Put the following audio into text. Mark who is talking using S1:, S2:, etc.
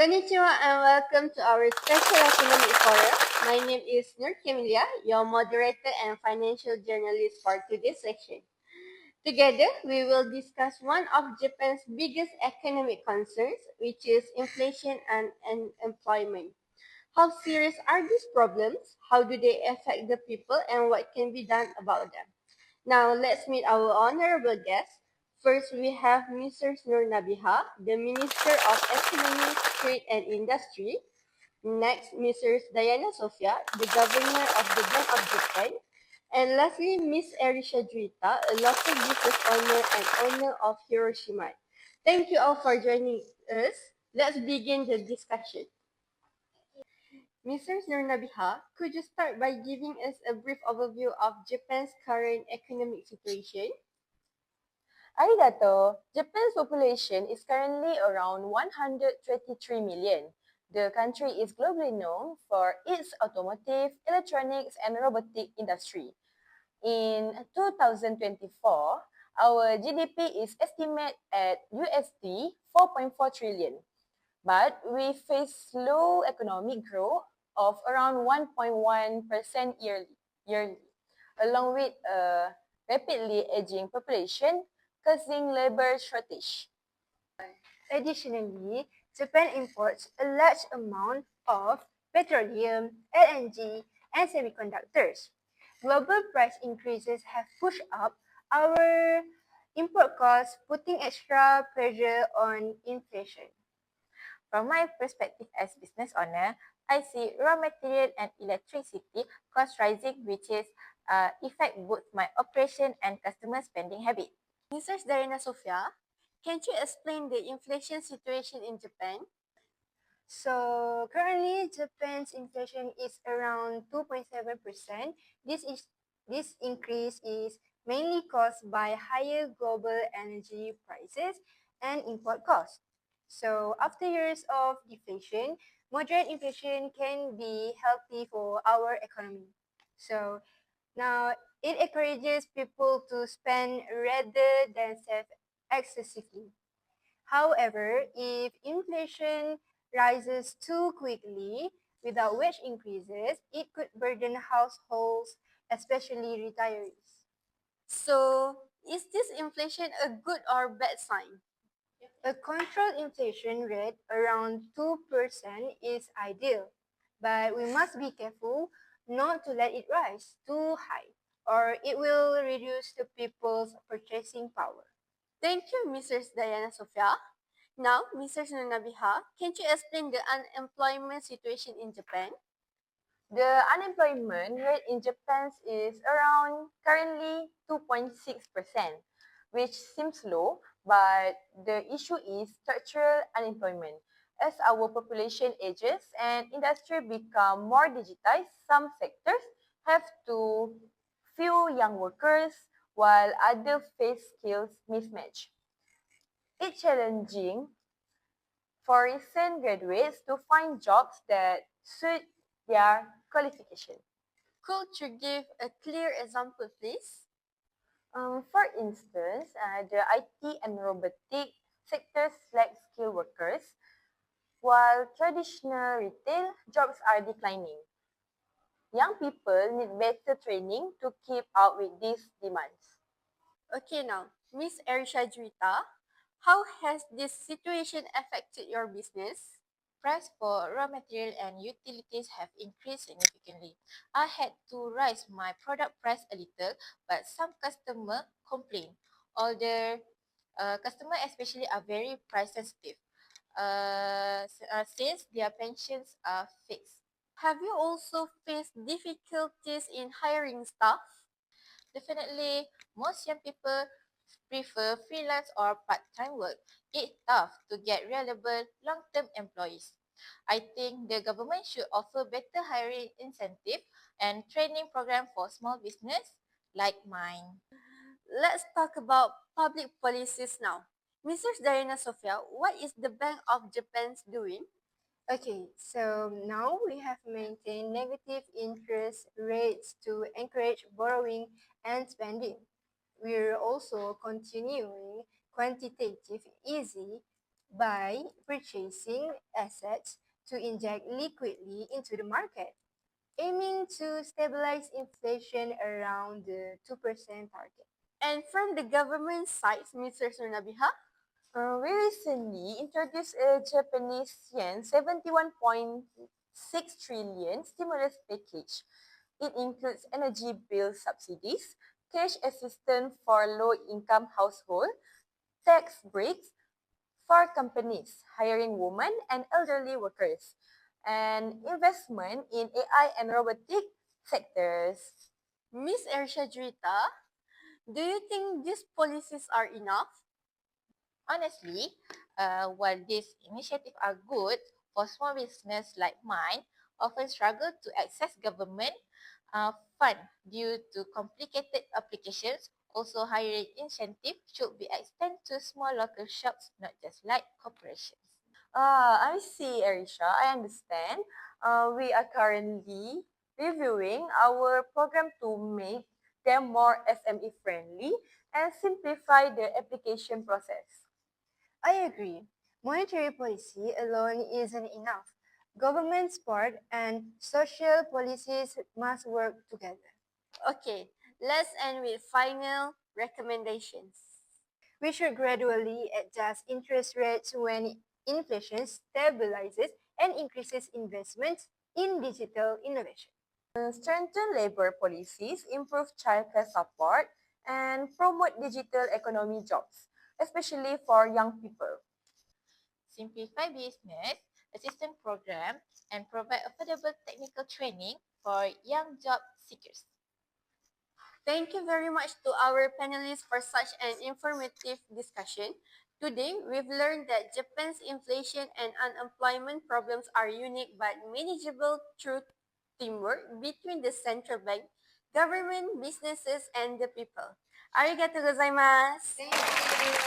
S1: Konnichiwa and welcome to our special economic forum. My name is Nur Kemilia, your moderator and financial journalist for today's session. Together, we will discuss one of Japan's biggest economic concerns, which is inflation and unemployment. How serious are these problems? How do they affect the people and what can be done about them? Now, let's meet our honorable guests. First, we have Mr. Nur Nabiha, the Minister of Economy, Trade and Industry. Next, Mrs. Diana Sofia, the Governor of the Bank of Japan. And lastly, Ms. Erisha Juita, a local business owner and owner of Hiroshima. Thank you all for joining us. Let's begin the discussion. Mrs. Nurnabiha, could you start by giving us a brief overview of Japan's current economic situation?
S2: Arigato. Japan's population is currently around 123 million. The country is globally known for its automotive, electronics, and robotic industry. In 2024, our GDP is estimated at USD 4.4 trillion, but we face slow economic growth of around 1.1% yearly, along with a rapidly aging population causing labor shortage.
S3: Additionally, Japan imports a large amount of petroleum, LNG, and semiconductors. Global price increases have pushed up our import costs, putting extra pressure on inflation.
S2: From my perspective as business owner, I see raw material and electricity cost rising, which is affect both my operation and customer spending habit.
S1: Mrs. Diana Sofia, can you explain the inflation situation in Japan?
S3: So currently, Japan's inflation is around 2.7%. This increase is mainly caused by higher global energy prices and import costs. So after years of deflation, moderate inflation can be healthy for our economy. So now it encourages people to spend rather than save excessively. However, if inflation rises too quickly without wage increases, it could burden households, especially retirees.
S1: So, is this inflation a good or bad sign?
S3: A controlled inflation rate around 2% is ideal, but we must be careful not to let it rise too high, or it will reduce the people's purchasing power.
S1: Thank you, Mrs. Diana Sofia. Now, Mrs. Nunabiha, can you explain the unemployment situation in Japan?
S2: The unemployment rate in Japan is around currently 2.6%, which seems low, but the issue is structural unemployment. As our population ages and industry become more digitized, some sectors have to few young workers while others face skills mismatch. It's challenging for recent graduates to find jobs that suit their qualification.
S1: Could you give a clear example, please?
S2: For instance, the IT and robotic sectors lack skilled workers, while traditional retail jobs are declining. Young people need better training to keep up with these demands.
S1: Okay, now, Miss Erisha Juita, how has this situation affected your business?
S4: Price for raw material and utilities have increased significantly. I had to raise my product price a little, but some customer complain. Older customers especially are very price sensitive since their pensions are fixed.
S1: Have you also faced difficulties in hiring staff?
S4: Definitely, most young people prefer freelance or part-time work. It's tough to get reliable long-term employees. I think the government should offer better hiring incentive and training program for small business like mine.
S1: Let's talk about public policies now. Mrs. Diana Sofia, what is the Bank of Japan doing?
S3: Okay, so now we have maintained negative interest rates to encourage borrowing and spending. We're also continuing quantitative easing, by purchasing assets to inject liquidly into the market, aiming to stabilize inflation around the 2% target.
S1: And from the government side, Mr. Sunabiha,
S2: We recently introduced a Japanese yen 71.6 trillion stimulus package. It includes energy bill subsidies, cash assistance for low-income households, tax breaks for companies hiring women and elderly workers, and investment in AI and robotic sectors.
S1: Miss Ersha Drita, do you think these policies are enough?
S4: Honestly, while these initiatives are good for small business like mine, often struggle to access government fund due to complicated applications. Also, hiring incentive should be extended to small local shops, not just like corporations.
S2: I see, Arisha. I understand. We are currently reviewing our program to make them more SME friendly and simplify the application process.
S3: I agree. Monetary policy alone isn't enough. Government support and social policies must work together.
S1: Okay, let's end with final recommendations.
S3: We should gradually adjust interest rates when inflation stabilizes and increases investments in digital innovation.
S2: Strengthen labor policies, improve childcare support, and promote digital economy jobs, especially for young people.
S4: Simplify business assistance program and provide affordable technical training for young job seekers.
S1: Thank you very much to our panelists for such an informative discussion. Today, we've learned that Japan's inflation and unemployment problems are unique but manageable through teamwork between the central bank, government, businesses, and the people. Arigato gozaimasu!
S3: Thank you.